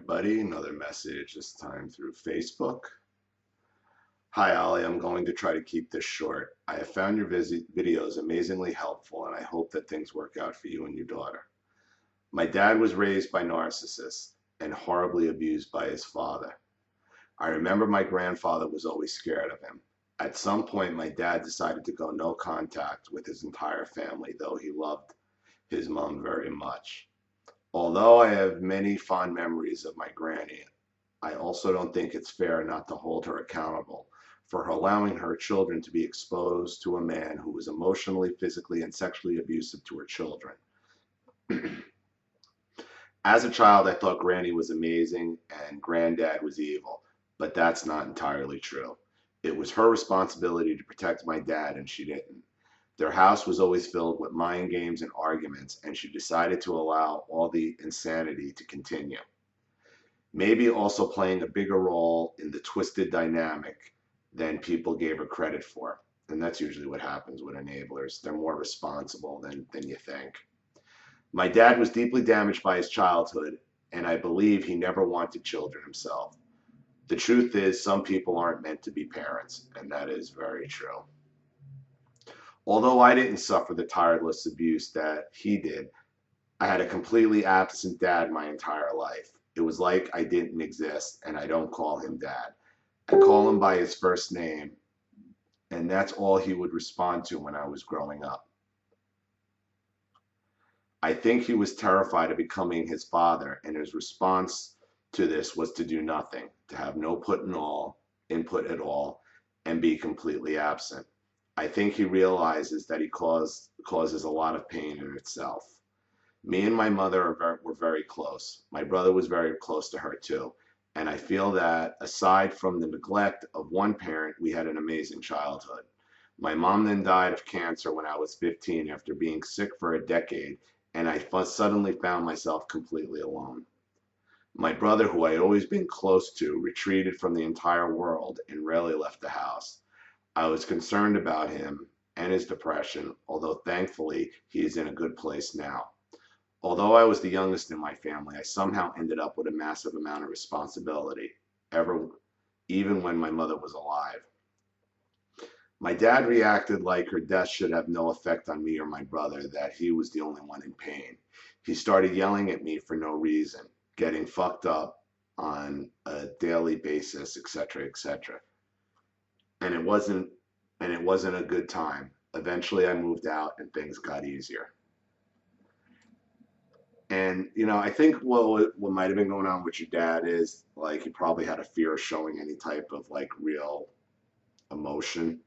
everybody. Another message, this time through Facebook. Hi, Ollie. I'm going to try to keep this short. I have found your videos amazingly helpful, and I hope that things work out for you and your daughter. My dad was raised by narcissists and horribly abused by his father. I remember my grandfather was always scared of him. At some point, my dad decided to go no contact with his entire family, though he loved his mom very much. Although I have many fond memories of my granny, I also don't think it's fair not to hold her accountable for allowing her children to be exposed to a man who was emotionally, physically, and sexually abusive to her children. As a child, I thought Granny was amazing and Granddad was evil, but that's not entirely true. It was her responsibility to protect my dad, and she didn't. Their house was always filled with mind games and arguments, and she decided to allow all the insanity to continue. Maybe also playing a bigger role in the twisted dynamic than people gave her credit for. And that's usually what happens with enablers. They're more responsible than you think. My dad was deeply damaged by his childhood, and I believe he never wanted children himself. The truth is, some people aren't meant to be parents, and that is very true. Although I didn't suffer the tireless abuse that he did, I had a completely absent dad my entire life. It was like I didn't exist, and I don't call him dad. I call him by his first name, and that's all he would respond to when I was growing up. I think he was terrified of becoming his father, and his response to this was to do nothing, to have no input at all, and be completely absent. I think he realizes that he causes a lot of pain in itself. Me and my mother were very close. My brother was very close to her too. And I feel that aside from the neglect of one parent, we had an amazing childhood. My mom then died of cancer when I was 15 after being sick for a decade, and I suddenly found myself completely alone. My brother, who I had always been close to, retreated from the entire world and rarely left the house. I was concerned about him and his depression, although thankfully he is in a good place now. Although I was the youngest in my family, I somehow ended up with a massive amount of responsibility, even when my mother was alive. My dad reacted like her death should have no effect on me or my brother, that he was the only one in pain. He started yelling at me for no reason, getting fucked up on a daily basis, etc., etc. And it wasn't a good time. Eventually I moved out and things got easier. And I think what might have been going on with your dad is like he probably had a fear of showing any type of like real emotion.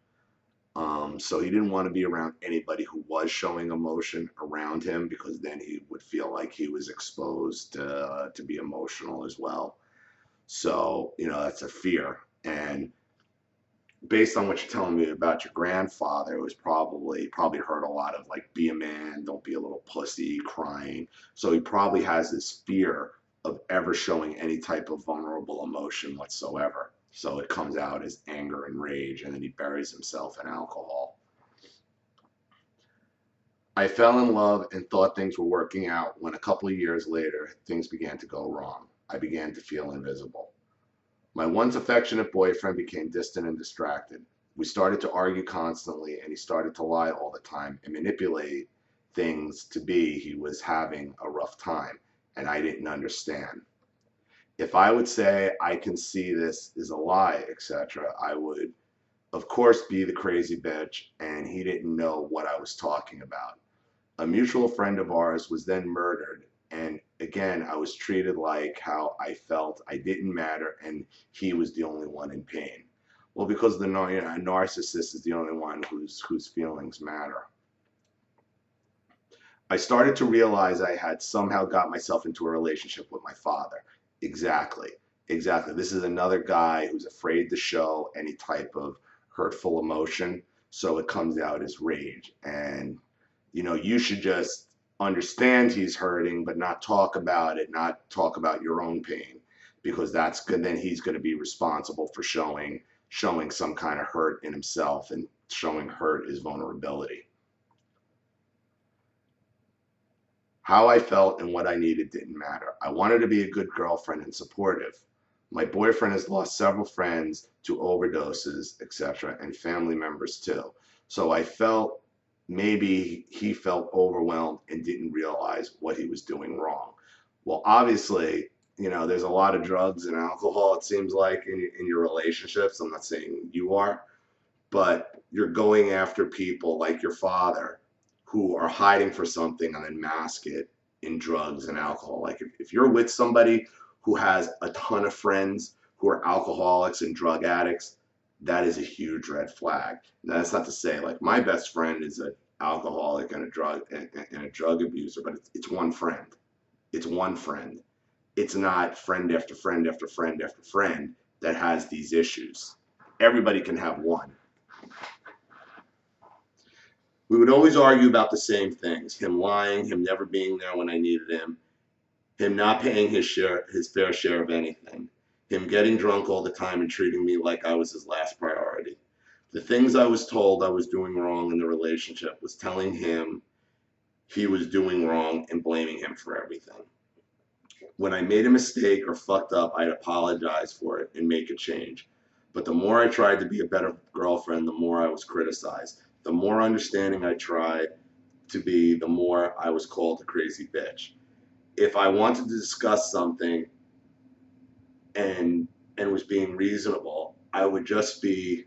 So he didn't want to be around anybody who was showing emotion around him because then he would feel like he was exposed to be emotional as well. So that's a fear. And based on what you're telling me about your grandfather, it was probably heard a lot of like, be a man, don't be a little pussy, crying. So he probably has this fear of ever showing any type of vulnerable emotion whatsoever. So it comes out as anger and rage, and then he buries himself in alcohol. I fell in love and thought things were working out when a couple of years later, things began to go wrong. I began to feel invisible. My once affectionate boyfriend became distant and distracted. We started to argue constantly, and he started to lie all the time and manipulate things to be he was having a rough time, and I didn't understand. If I would say I can see this is a lie, etc., I would, of course, be the crazy bitch, and he didn't know what I was talking about. A mutual friend of ours was then murdered, and again, I was treated like how I felt I didn't matter and he was the only one in pain. Well, because a narcissist is the only one whose feelings matter. I started to realize I had somehow got myself into a relationship with my father. Exactly. This is another guy who's afraid to show any type of hurtful emotion, so it comes out as rage. And you should just understand he's hurting, but not talk about it, not talk about your own pain, because that's good. Then he's going to be responsible for showing some kind of hurt in himself, and showing hurt is vulnerability. How I felt and what I needed didn't matter. I wanted to be a good girlfriend and supportive. My boyfriend has lost several friends to overdoses, etc., and family members too. So I felt maybe he felt overwhelmed and didn't realize what he was doing wrong. Well, obviously, there's a lot of drugs and alcohol, it seems like, in your relationships. I'm not saying you are, but you're going after people like your father who are hiding for something and then mask it in drugs and alcohol. Like if you're with somebody who has a ton of friends who are alcoholics and drug addicts, that is a huge red flag. Now, that's not to say like my best friend is an alcoholic and a drug abuser, but it's one friend. It's one friend. It's not friend after friend after friend after friend that has these issues. Everybody can have one. We would always argue about the same things: him lying, him never being there when I needed him not paying his fair share of anything, him getting drunk all the time and treating me like I was his last priority. The things I was told I was doing wrong in the relationship was telling him he was doing wrong and blaming him for everything. When I made a mistake or fucked up, I'd apologize for it and make a change. But the more I tried to be a better girlfriend, the more I was criticized. The more understanding I tried to be, the more I was called a crazy bitch. If I wanted to discuss something and was being reasonable, I would just be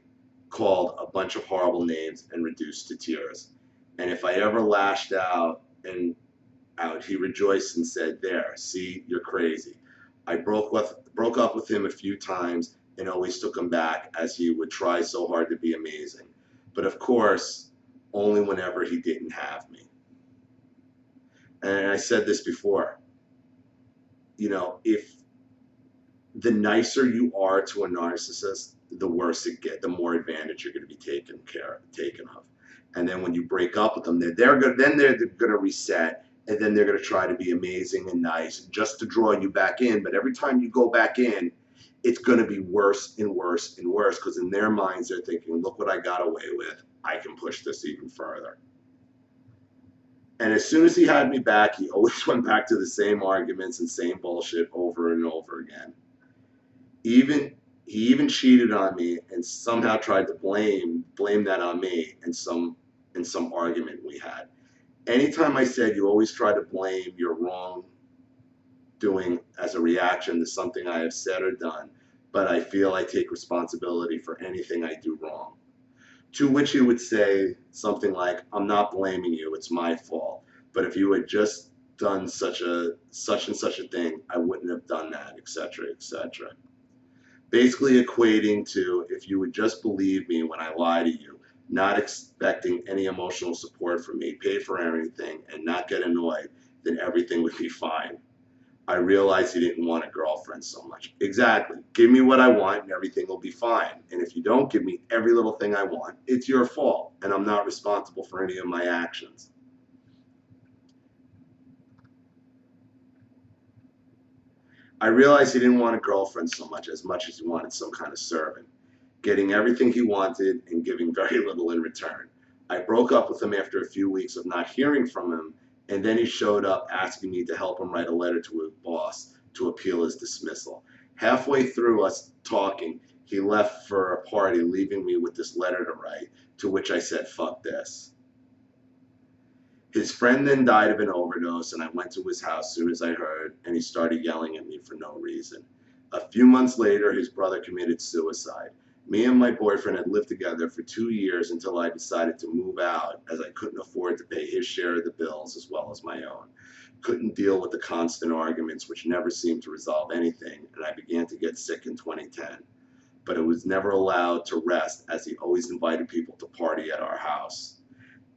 called a bunch of horrible names and reduced to tears. And if I ever lashed out, he rejoiced and said, "There, see, you're crazy." I broke up with him a few times and always took him back, as he would try so hard to be amazing. But of course, only whenever he didn't have me. And I said this before, if the nicer you are to a narcissist, the worse it gets, the more advantage you're going to be taken of. And then when you break up with them, they're going to reset, and then they're going to try to be amazing and nice just to draw you back in. But every time you go back in, it's going to be worse and worse and worse, because in their minds they're thinking, look what I got away with. I can push this even further. And as soon as he had me back, he always went back to the same arguments and same bullshit over and over again. He even cheated on me and somehow tried to blame that on me in some argument we had. Anytime I said, you always try to blame your wrongdoing as a reaction to something I have said or done, but I feel I take responsibility for anything I do wrong. To which he would say something like, I'm not blaming you, it's my fault. But if you had just done such and such a thing, I wouldn't have done that, etc., etc. Basically equating to, if you would just believe me when I lie to you, not expecting any emotional support from me, pay for everything, and not get annoyed, then everything would be fine. I realized he didn't want a girlfriend so much. Exactly. Give me what I want and everything will be fine. And if you don't give me every little thing I want, it's your fault, and I'm not responsible for any of my actions. I realized he didn't want a girlfriend so much as he wanted some kind of servant, getting everything he wanted and giving very little in return. I broke up with him after a few weeks of not hearing from him, and then he showed up asking me to help him write a letter to his boss to appeal his dismissal. Halfway through us talking, he left for a party, leaving me with this letter to write, to which I said, fuck this. His friend then died of an overdose, and I went to his house soon as I heard, and he started yelling at me for no reason. A few months later, his brother committed suicide. Me and my boyfriend had lived together for 2 years until I decided to move out, as I couldn't afford to pay his share of the bills as well as my own. Couldn't deal with the constant arguments, which never seemed to resolve anything, and I began to get sick in 2010. But it was never allowed to rest, as he always invited people to party at our house.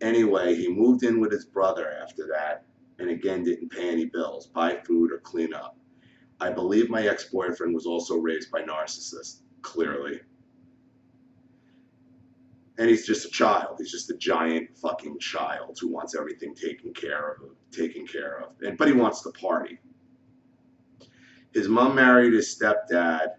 Anyway, he moved in with his brother after that, and again didn't pay any bills, buy food, or clean up. I believe my ex-boyfriend was also raised by Narcissist, clearly. And he's just a child. He's just a giant fucking child who wants everything taken care of. But he wants to party. His mom married his stepdad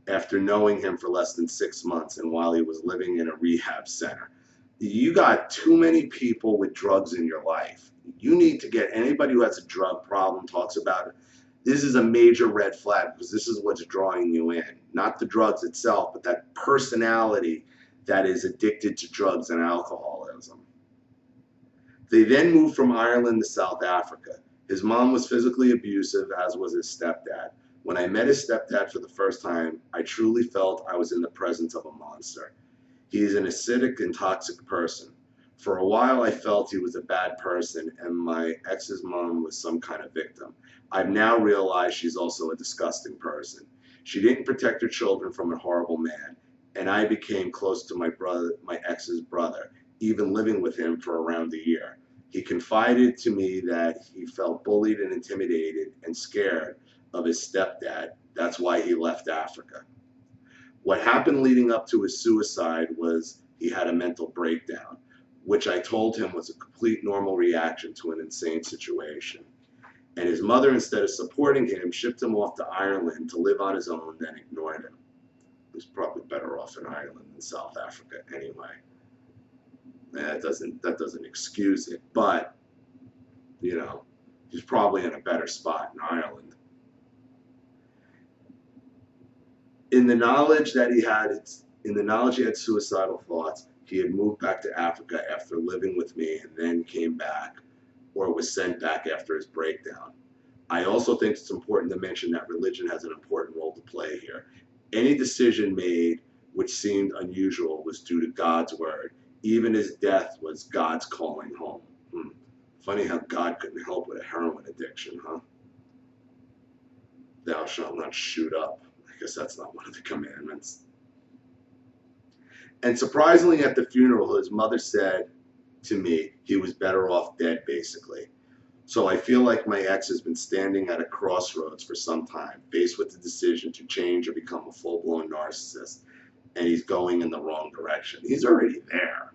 after knowing him for less than 6 months and while he was living in a rehab center. You got too many people with drugs in your life. You need to get anybody who has a drug problem talks about it. This is a major red flag because this is what's drawing you in. Not the drugs itself, but that personality that is addicted to drugs and alcoholism. They then moved from Ireland to South Africa. His mom was physically abusive, as was his stepdad. When I met his stepdad for the first time, I truly felt I was in the presence of a monster. He is an acidic and toxic person. For a while, I felt he was a bad person and my ex's mom was some kind of victim. I've now realized she's also a disgusting person. She didn't protect her children from a horrible man, and I became close to my ex's brother, even living with him for around a year. He confided to me that he felt bullied and intimidated and scared of his stepdad. That's why he left Africa. What happened leading up to his suicide was he had a mental breakdown, which I told him was a complete normal reaction to an insane situation. And his mother, instead of supporting him, shipped him off to Ireland to live on his own, then ignored him. He was probably better off in Ireland than South Africa anyway. That doesn't excuse it, but you know, he's probably in a better spot in Ireland. In the knowledge he had suicidal thoughts, he had moved back to Africa after living with me and then came back or was sent back after his breakdown. I also think it's important to mention that religion has an important role to play here. Any decision made which seemed unusual was due to God's word. Even his death was God's calling home. Funny how God couldn't help with a heroin addiction, huh? Thou shalt not shoot up. I guess that's not one of the commandments. And surprisingly, at the funeral, his mother said to me he was better off dead, basically. So I feel like my ex has been standing at a crossroads for some time, faced with the decision to change or become a full-blown narcissist, and he's going in the wrong direction. He's already there.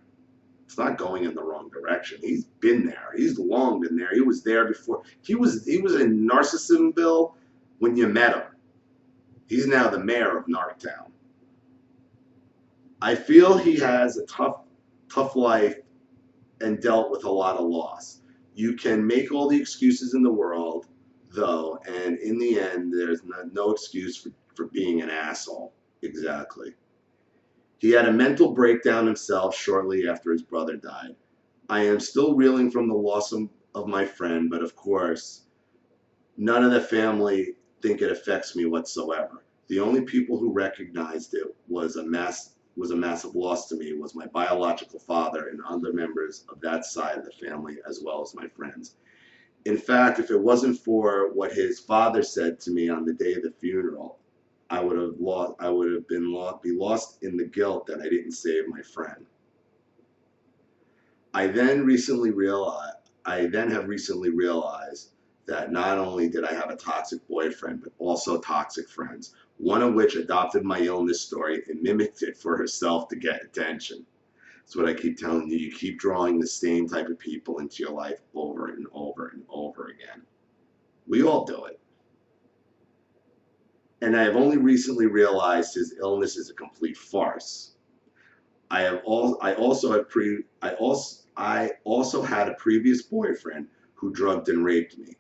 It's not going in the wrong direction. He's been there. He's long been there. He was there before. He was in Narcissismville when you met him. He's now the mayor of Narctown. I feel he has a tough life and dealt with a lot of loss. You can make all the excuses in the world, though, and in the end, there's no excuse for being an asshole. Exactly. He had a mental breakdown himself shortly after his brother died. I am still reeling from the loss of my friend, but of course, none of the family think it affects me whatsoever. The only people who recognized it was a massive loss to me was my biological father and other members of that side of the family, as well as my friends. In fact, if it wasn't for what his father said to me on the day of the funeral, I would have be lost in the guilt that I didn't save my friend. I then have recently realized that not only did I have a toxic boyfriend, but also toxic friends, one of which adopted my illness story and mimicked it for herself to get attention. That's what I keep telling you. You keep drawing the same type of people into your life over and over and over again. We all do it. And I have only recently realized his illness is a complete farce. I also had a previous boyfriend who drugged and raped me,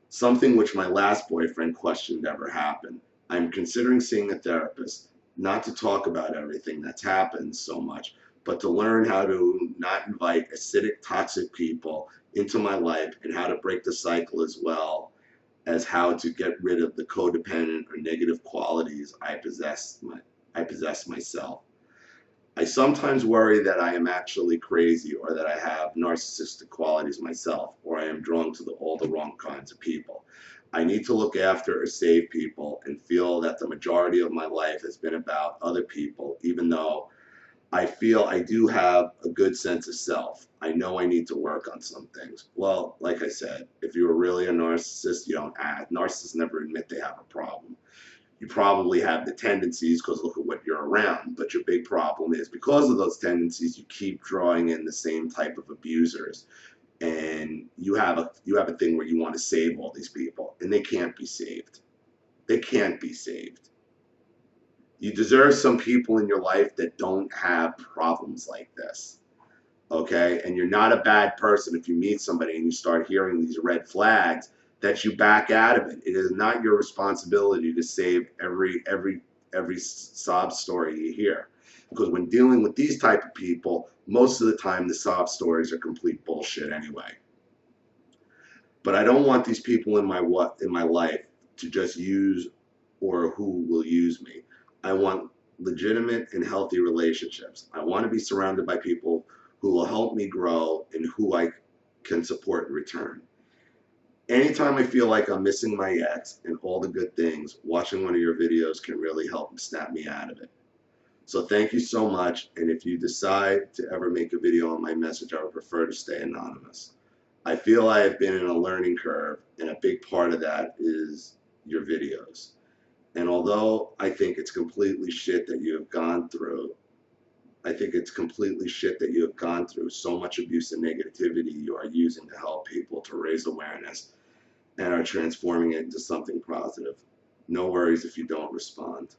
something which my last boyfriend questioned ever happened. I'm considering seeing a therapist, not to talk about everything that's happened so much, but to learn how to not invite acidic, toxic people into my life and how to break the cycle, as well as how to get rid of the codependent or negative qualities I possess myself. I sometimes worry that I am actually crazy, or that I have narcissistic qualities myself, or I am drawn to all the wrong kinds of people. I need to look after or save people, and feel that the majority of my life has been about other people, even though I feel I do have a good sense of self. I know I need to work on some things. Well, like I said, if you're really a narcissist, you don't act. Narcissists never admit they have a problem. You probably have the tendencies because look at what you're around. But your big problem is because of those tendencies, you keep drawing in the same type of abusers. And you have a thing where you want to save all these people, and they can't be saved. They can't be saved. You deserve some people in your life that don't have problems like this. okay? And you're not a bad person if you meet somebody and you start hearing these red flags, that you back out of it. It is not your responsibility to save every sob story you hear, because when dealing with these type of people, most of the time the sob stories are complete bullshit anyway. But I don't want these people in my life to just use, or who will use me. I want legitimate and healthy relationships. I want to be surrounded by people who will help me grow and who I can support in return. Anytime I feel like I'm missing my ex and all the good things, watching one of your videos can really help snap me out of it. So thank you so much. And if you decide to ever make a video on my message, I would prefer to stay anonymous. I feel I have been in a learning curve, and a big part of that is your videos. And although I think it's completely shit that you have gone through, so much abuse and negativity you are using to help people to raise awareness and are transforming it into something positive. No worries if you don't respond.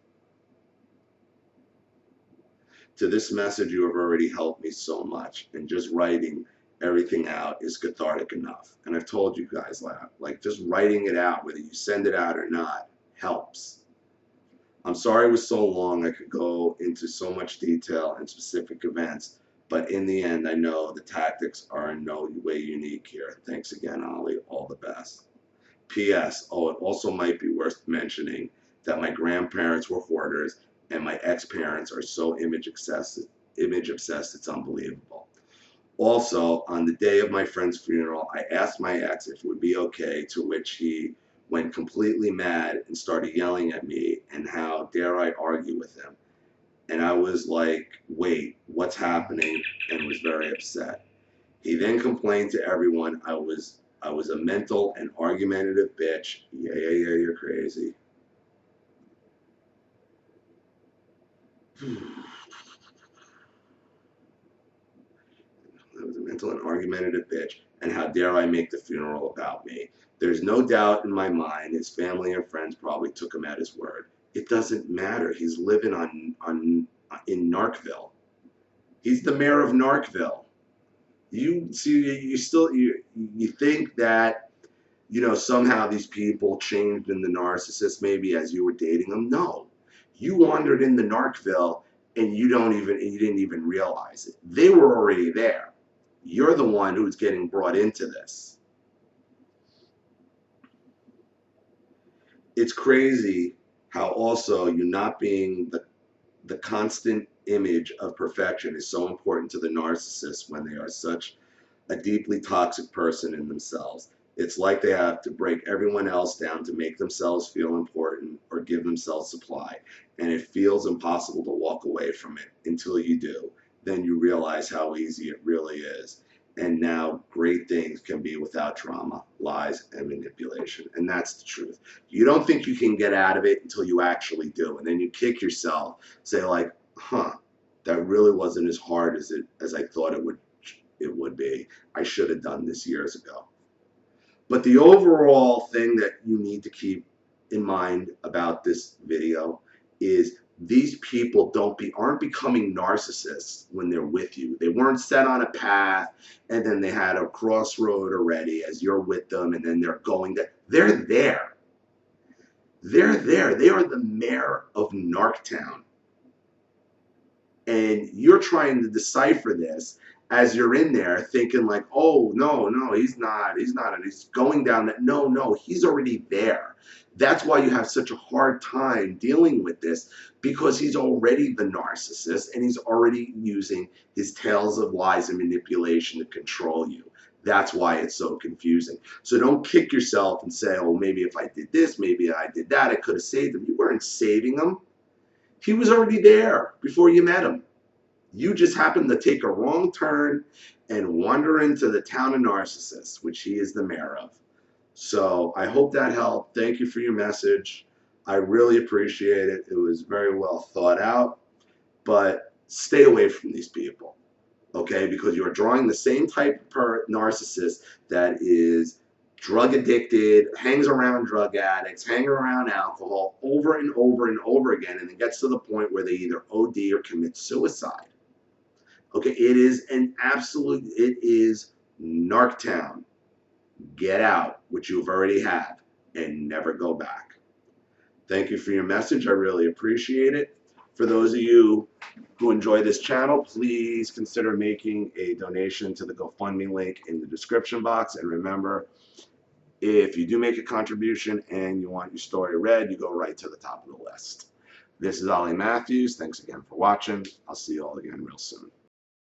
To this message, you have already helped me so much, and just writing everything out is cathartic enough. And I've told you guys that, like, just writing it out, whether you send it out or not, helps. I'm sorry it was so long. I could go into so much detail and specific events, but in the end, I know the tactics are in no way unique here. Thanks again, Ollie. All the best. P.S. Oh, it also might be worth mentioning that my grandparents were hoarders, and my ex-parents are so image obsessed, it's unbelievable. Also, on the day of my friend's funeral, I asked my ex if it would be okay, to which he went completely mad and started yelling at me, and how dare I argue with him. And I was like, wait, what's happening? And was very upset. He then complained to everyone I was a mental and argumentative bitch. Yeah, you're crazy. I was a mental and argumentative bitch, and how dare I make the funeral about me. There's no doubt in my mind his family and friends probably took him at his word. It doesn't matter. He's living in Narcville. He's the mayor of Narcville. You see, you think that, somehow these people changed in the narcissist maybe as you were dating them. No, you wandered into Narcville and you didn't even realize it. They were already there. You're the one who's getting brought into this. It's crazy how also you not being the constant image of perfection is so important to the narcissist when they are such a deeply toxic person in themselves. It's like they have to break everyone else down to make themselves feel important or give themselves supply. And it feels impossible to walk away from it until you do. Then you realize how easy it really is. And now great things can be without drama, lies, and manipulation. And that's the truth. You don't think you can get out of it until you actually do. And then you kick yourself, say like, that really wasn't as hard as I thought it would be. I should have done this years ago. But the overall thing that you need to keep in mind about this video is these people aren't becoming narcissists when they're with you. They weren't set on a path and then they had a crossroad already as you're with them, and then they're going there. They're there. They're there. They are the mayor of Narctown. And you're trying to decipher this as you're in there thinking like, oh, no, he's not, and he's going down that. No, he's already there. That's why you have such a hard time dealing with this, because he's already the narcissist and he's already using his tales of lies and manipulation to control you. That's why it's so confusing. So don't kick yourself and say, oh, maybe if I did this, maybe I did that, I could have saved him. You weren't saving him. He was already there before you met him. You just happened to take a wrong turn and wander into the town of Narcissist, which he is the mayor of. So I hope that helped. Thank you for your message. I really appreciate it. It was very well thought out. But stay away from these people, okay? Because you're drawing the same type of narcissist that is drug addicted, hangs around drug addicts, hangs around alcohol over and over and over again, and it gets to the point where they either OD or commit suicide. Okay, it is an absolute, it is Narctown. Get out, which you've already have, and never go back. Thank you for your message. I really appreciate it. For those of you who enjoy this channel, please consider making a donation to the GoFundMe link in the description box. And remember, if you do make a contribution and you want your story read, you go right to the top of the list. This is Ollie Matthews. Thanks again for watching. I'll see you all again real soon.